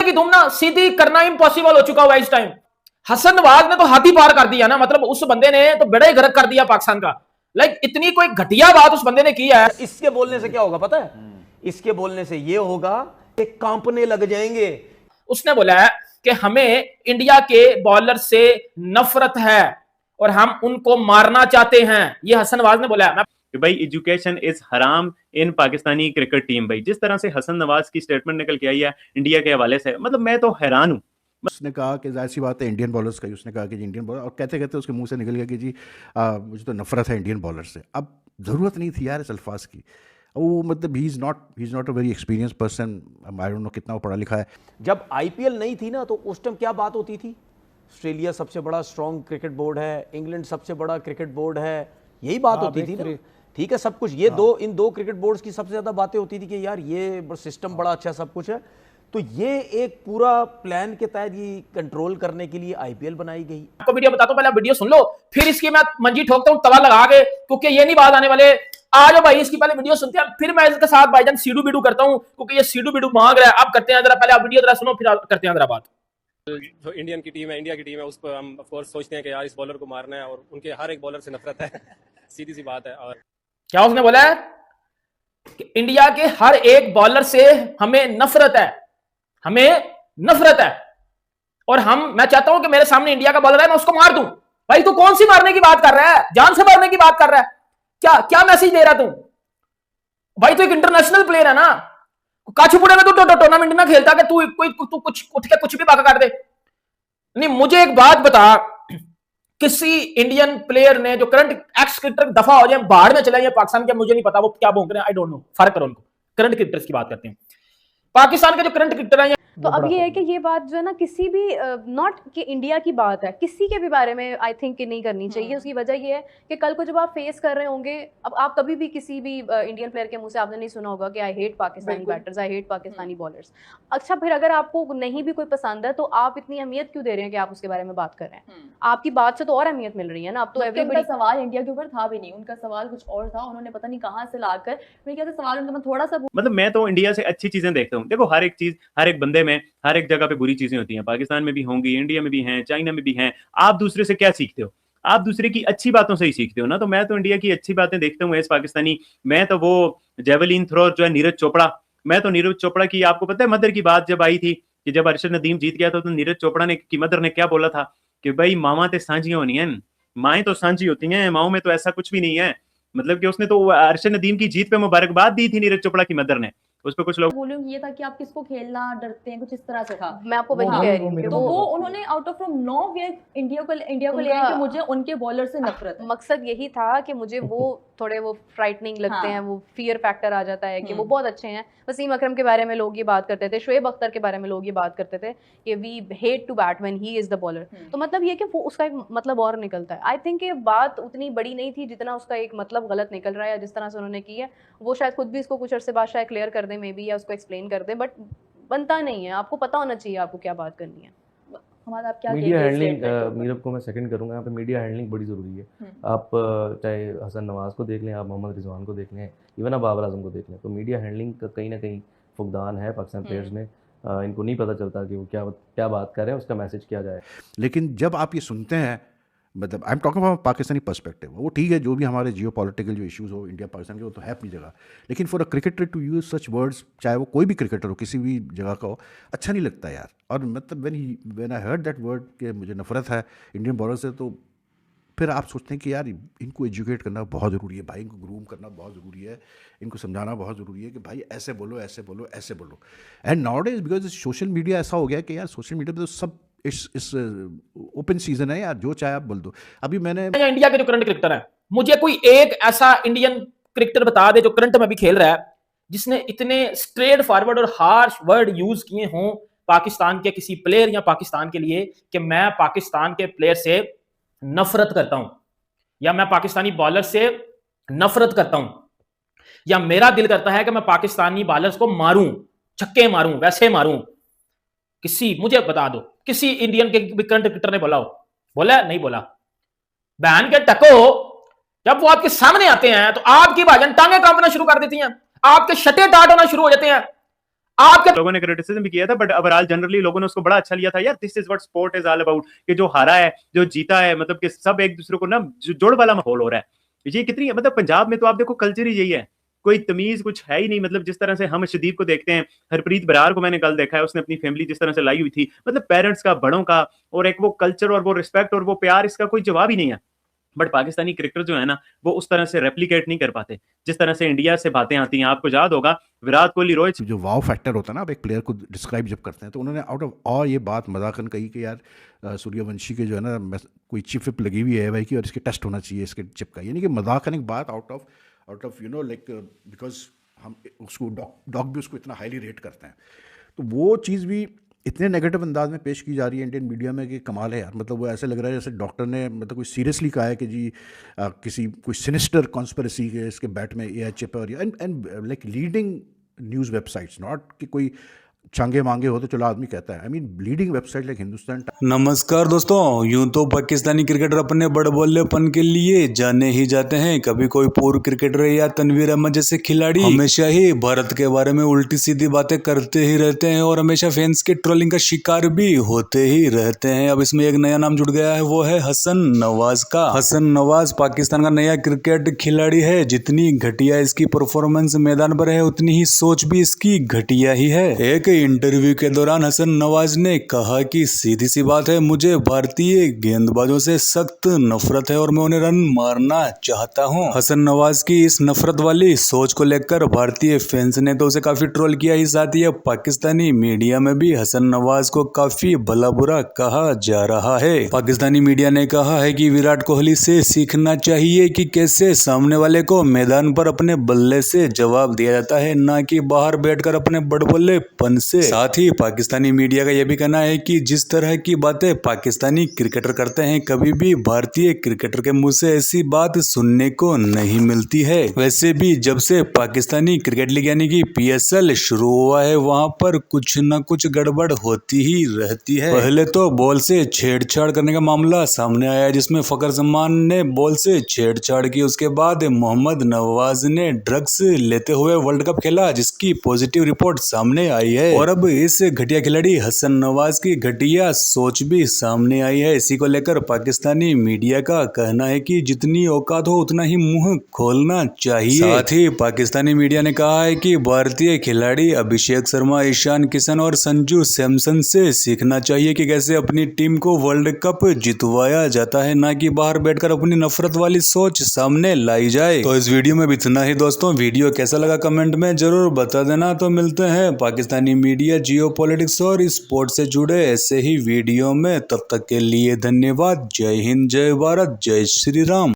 की धूम ना सीधी करना इम्पॉसिबल हो चुका हुआ इस टाइम। हसन नवाज ने तो हाथी पार कर दिया ना, मतलब उस बंदे ने तो बड़ा ही गर्क कर दिया पाकिस्तान का। लाइक इतनी कोई घटिया बात उस बंदे ने की है। इसके बोलने से क्या होगा पता है? इसके बोलने से ये होगा कि कांपने लग जाएंगे। उसने बोला है कि हमें इंडिया के बॉलर से नफरत है और हम उनको मारना चाहते हैं, ये हसन नवाज ने बोला है। कि भाई एजुकेशन इज हराम इन पाकिस्तानी क्रिकेट टीम। भाई जिस तरह से हसन नवाज की स्टेटमेंट निकल के आई है इंडिया के हवाले से, मतलब मैं तो हैरान हूं। उसने कहा कि जाहिर सी बात है इंडियन बॉलर्स का ही, उसने कहा कि जी इंडियन बॉलर, और कहते कहते उसके मुंह से निकल गया कि जी मुझे तो नफरत है इंडियन बॉलर से। अब ज़रूरत नहीं थी यार इस अल्फाज की। वो मतलब he is not a very experience person. I don't know कितना वो पढ़ा लिखा है। जब आईपीएल नहीं थी ना तो उस टाइम क्या बात होती थी? ऑस्ट्रेलिया सबसे बड़ा स्ट्रॉन्ग क्रिकेट बोर्ड है, इंग्लैंड सबसे बड़ा क्रिकेट बोर्ड है, यही बात होती थी ना। ठीक है, सब कुछ ये इन दो क्रिकेट बोर्ड्स की सबसे ज्यादा बातें होती थी कि यार ये सिस्टम बड़ा अच्छा सब कुछ है। तो ये एक पूरा प्लान के तहत ये कंट्रोल करने के लिए आईपीएल बनाई गई। आपको वीडियो बताता हूं, पहले वीडियो सुन लो, फिर इसकी मैं मंजी ठोकता हूं तवा लगा के, क्योंकि ये नहीं बात आने वाले। आ जाओ भाई, इसकी पहले वीडियो सुनते हैं, फिर मैं इसके साथ भाईजान सीडू बीडू करता हूं, क्योंकि ये सीडू बीडू मांग रहा है। अब करते हैं जरा, पहले आप वीडियो जरा सुनो, फिर करते हैं जरा बात। जो इंडियन की टीम है, इंडिया की टीम है, उस पर हम ऑफ कोर्स सोचते हैं कि यार इस बॉलर को मारना है और उनके हर एक बॉलर से नफरत है। सीधी सी बात है। और क्या उसने बोला है कि इंडिया के हर एक बॉलर से हमें नफरत है, हमें नफरत है, और मैं चाहता हूं कि मेरे सामने इंडिया का बॉलर है, मैं उसको मार दूं। भाई तू कौन सी मारने की बात कर रहा है? जान से मारने की बात कर रहा है? क्या क्या मैसेज दे रहा तू? भाई तू एक इंटरनेशनल प्लेयर है ना, काछुपुड़े में तू टूर्नामेंट में खेलता कि तू कुछ उठ के कुछ भी बात कर दे। नहीं, मुझे एक बात बता, किसी इंडियन प्लेयर ने जो करंट एक्स क्रिकेटर दफा हो जाए, बाहर में चले जाए पाकिस्तान के, मुझे नहीं पता वो क्या भोंक रहे हैं, आई डोंट नो, फर्क करो उनको। करंट क्रिकेटर्स की बात करते हैं, पाकिस्तान के जो करंट क्रिकेटर हैं। तो अब ये है कि ये बात जो है ना, किसी भी नॉट कि इंडिया की बात है, किसी के भी बारे में आई थिंक कि नहीं करनी चाहिए। उसकी वजह ये है कि कल को जब आप फेस कर रहे होंगे, अब आप कभी भी किसी भी इंडियन प्लेयर के मुंह से आपने नहीं सुना होगा कि I hate Pakistani batters, I hate Pakistani bowlers. अच्छा, फिर अगर आपको नहीं भी कोई पसंद है तो आप इतनी अहमियत क्यों दे रहे हैं कि आप उसके बारे में बात कर रहे हैं? आपकी बात से तो और अहमियत मिल रही है ना। अब तो उनका सवाल इंडिया के ऊपर था भी नहीं, उनका सवाल कुछ और था। उन्होंने पता नहीं कहां से लाकर मेरे ख्याल से सवाल उनका मैं थोड़ा सा, मतलब मैं तो इंडिया से अच्छी चीजें देखता हूँ। देखो हर एक चीज, हर एक बंदे में, हर एक जगह पे बुरी चीजें होती हैं। पाकिस्तान में भी होंगी, इंडिया में भी हैं, चाइना में भी हैं। आप दूसरे से क्या सीखते हो? आप दूसरे की अच्छी बातों से ही सीखते हो ना। तो मैं तो इंडिया की अच्छी बातें देखता हूँ एज पाकिस्तानी। मैं तो वो जेवलिन थ्रोअर जो है नीरज चोपड़ा, मैं तो नीरज चोपड़ा की, आपको पता है मदर की बात जब आई थी कि जब अरशद नदीम जीत गया था तो नीरज चोपड़ा ने की मदर ने क्या बोला था कि भाई मामा ते सांझी होनी है, माएँ तो सांझी होती हैं, माओ में तो ऐसा कुछ भी नहीं है। मतलब कि उसने तो अरशद नदीम की जीत पे मुबारकबाद दी थी नीरज चोपड़ा की मदर ने। उस पर कुछ लोग बोलूंगी ये था कि आप किसको खेलना डरते हैं, कुछ इस तरह से था। मैं आपको वही कह रही हूँ, तो वो उन्होंने out of from no way India को ले आए कि मुझे उनके बॉलर से नफरत है। मकसद यही था कि मुझे वो थोड़े वो फ्राइटनिंग लगते हैं, वो फियर फैक्टर आ जाता है कि वो बहुत अच्छे हैं। वसीम अकरम के बारे में लोग ये बात करते थे, शोएब अख्तर के बारे में लोग ये बात करते थे कि we hate to bat when he is the bowler. तो मतलब ये कि वो उसका एक मतलब और निकलता है। आई थिंक ये बात उतनी बड़ी नहीं थी जितना उसका एक मतलब गलत निकल रहा है, जिस तरह से उन्होंने की है। वो शायद खुद भी इसको कुछ अरसे बाद शायद क्लियर कर दें मे बी, या उसको एक्सप्लेन कर दें, बट बनता नहीं है। आपको पता होना चाहिए आपको क्या बात करनी है। आप क्या मीडिया हैंडलिंग, मीरब को मैं सेकंड करूंगा यहाँ पे। मीडिया हैंडलिंग बड़ी ज़रूरी है। आप चाहे हसन नवाज को देख लें, आप मोहम्मद रिजवान को देख लें, इवन आप बाबर आजम को देख लें, तो मीडिया हैंडलिंग का कहीं ना कहीं फुकदान है पाकिस्तान प्लेयर्स में। इनको नहीं पता चलता कि वो क्या बात कर रहे हैं, उसका मैसेज क्या जाए। लेकिन जब आप ये सुनते हैं, मतलब I am talking about Pakistani perspective, वो ठीक है जो भी हमारे जियो पॉलिटिकल जो इश्यूज़ हो इंडिया पाकिस्तान के, वो तो है अपनी जगह। लेकिन for a cricketer to use such words, चाहे वो कोई भी क्रिकेटर हो, किसी भी जगह का हो, अच्छा नहीं लगता यार। और मतलब when I heard that word कि मुझे नफरत है इंडियन बॉलर से, तो फिर आप सोचते हैं कि यार इनको एजुकेट करना बहुत ज़रूरी है भाई, इनको ग्रूम करना बहुत ज़रूरी है, इनको समझाना बहुत ज़रूरी है कि भाई ऐसे बोलो, ऐसे बोलो, ऐसे बोलो। And nowadays because social media ऐसा हो गया कि यार सोशल मीडिया पे तो सब इस ओपन सीजन है यार, जो चाहे आप बोल दो। अभी मैंने इंडिया के जो करंट क्रिकेटर है, मुझे कोई एक ऐसा इंडियन क्रिकेटर बता दे जो करंट में भी खेल रहा है जिसने इतने स्ट्रेट फॉरवर्ड और हार्श वर्ड यूज किए हों पाकिस्तान के किसी प्लेयर या पाकिस्तान के लिए कि मैं पाकिस्तान के प्लेयर से नफरत करता हूं, या मैं पाकिस्तानी बॉलर से नफरत करता हूं, या मेरा दिल करता है कि मैं पाकिस्तानी बॉलर्स को मारूं, छक्के मारूं, वैसे मारूं। किसी, मुझे बता दो, किसी इंडियन के करंट क्रिकेटर ने बोला हो? बोला? नहीं बोला। बहन के टको, जब वो आपके सामने आते हैं तो आपकी भाजन टांगे कांपना शुरू कर देती हैं, आपके शटे टाट होना शुरू हो जाते हैं, आपके लोगों ने क्रिटिसिज्म भी किया था, बट ओवरऑल जनरली लोगों ने उसको बड़ा अच्छा लिया था। यार this is what sport is all about, कि जो हारा है जो जीता है, मतलब कि सब एक दूसरे को ना जोड़ वाला माहौल हो रहा है। ये कितनी, मतलब पंजाब में तो आप देखो कल्चर ही यही है, कोई तमीज कुछ है ही नहीं। मतलब जिस तरह से हम शदीब को देखते हैं, हरप्रीत बरार को मैंने कल देखा है, उसने अपनी फैमिली जिस तरह से लाई हुई थी, मतलब पेरेंट्स का, बड़ों का, और एक वो कल्चर और वो रिस्पेक्ट और वो प्यार, इसका कोई जवाब ही नहीं है। बट पाकिस्तानी क्रिकेटर जो है ना, वो उस तरह से रेप्लिकेट नहीं कर पाते जिस तरह से इंडिया से बातें आती हैं। आपको याद होगा विराट कोहली, रोहित, जो वाव फैक्टर होता है ना, आप एक प्लेयर को डिस्क्राइब जब करते हैं, तो उन्होंने आउट ऑफ ऑल ये बात मजाकन कही कि यार सूर्यवंशी के जो है ना कोई चिप विप लगी हुई है भाई की, और इसके टेस्ट होना चाहिए इसके चिप का, यानी कि मजाकन एक बात out of you know like, because हम उसको डॉग भी उसको इतना हाईली रेट करते हैं, तो वो चीज़ भी इतने नेगेटिव अंदाज में पेश की जा रही है इंडियन मीडिया में कि कमाल है यार। मतलब वो ऐसे लग रहा है जैसे डॉक्टर ने मतलब कोई सीरियसली कहा है कि जी किसी कोई सिनिस्टर कॉन्स्पिरेसी के इसके बैट में ये चिप है, और and like leading news websites, not कि कोई चांगे मांगे हो तो चलो आदमी कहता है, I mean leading website like Hindustan. नमस्कार दोस्तों, यूं तो पाकिस्तानी क्रिकेटर अपने बड़बोलेपन के लिए जाने ही जाते हैं। कभी कोई पूर्व क्रिकेटर या तनवीर अहमद जैसे खिलाड़ी हमेशा ही भारत के बारे में उल्टी सीधी बातें करते ही रहते हैं और हमेशा फैंस के ट्रोलिंग का शिकार भी होते ही रहते हैं। अब इसमें एक नया नाम जुड़ गया है, वो है हसन नवाज का। हसन नवाज पाकिस्तान का नया क्रिकेट खिलाड़ी है। जितनी घटिया इसकी परफॉर्मेंस मैदान पर है, उतनी ही सोच भी इसकी घटिया ही है। एक इंटरव्यू के दौरान हसन नवाज ने कहा कि सीधी सी बात है, मुझे भारतीय गेंदबाजों से सख्त नफरत है और मैं उन्हें रन मारना चाहता हूं। हसन नवाज की इस नफरत वाली सोच को लेकर भारतीय फैंस ने तो उसे काफी ट्रोल किया ही, साथ ही पाकिस्तानी मीडिया में भी हसन नवाज को काफी भला बुरा कहा जा रहा है। पाकिस्तानी मीडिया ने कहा है कि विराट कोहली से सीखना चाहिए कि कैसे सामने वाले को मैदान पर अपने बल्ले से जवाब दिया जाता है, ना कि बाहर बैठकर अपने बड़बोलेपन से। साथ ही पाकिस्तानी मीडिया का यह भी कहना है कि जिस तरह की बातें पाकिस्तानी क्रिकेटर करते हैं, कभी भी भारतीय क्रिकेटर के मुंह से ऐसी बात सुनने को नहीं मिलती है। वैसे भी जब से पाकिस्तानी क्रिकेट लीग यानी कि PSL शुरू हुआ है, वहां पर कुछ न कुछ गड़बड़ होती ही रहती है। पहले तो बॉल से छेड़छाड़ करने का मामला सामने आया, जिसमें फकर जमान ने बॉल से छेड़छाड़ की। उसके बाद मोहम्मद नवाज ने ड्रग्स लेते हुए वर्ल्ड कप खेला, जिसकी पॉजिटिव रिपोर्ट सामने आई है। और अब इस घटिया खिलाड़ी हसन नवाज की घटिया सोच भी सामने आई है। इसी को लेकर पाकिस्तानी मीडिया का कहना है कि जितनी औकात हो उतना ही मुंह खोलना चाहिए। साथ ही पाकिस्तानी मीडिया ने कहा है कि भारतीय खिलाड़ी अभिषेक शर्मा, ईशान किशन और संजू सैमसन से सीखना चाहिए कि कैसे अपनी टीम को वर्ल्ड कप जितवाया जाता है, ना कि बाहर बैठकर अपनी नफरत वाली सोच सामने लाई जाए। तो इस वीडियो में भी इतना ही दोस्तों। वीडियो कैसा लगा कमेंट में जरूर बता देना। तो मिलते हैं पाकिस्तानी मीडिया, जियोपॉलिटिक्स और स्पोर्ट्स से जुड़े ऐसे ही वीडियो में। तब तक के लिए धन्यवाद। जय हिंद, जय भारत, जय श्री राम।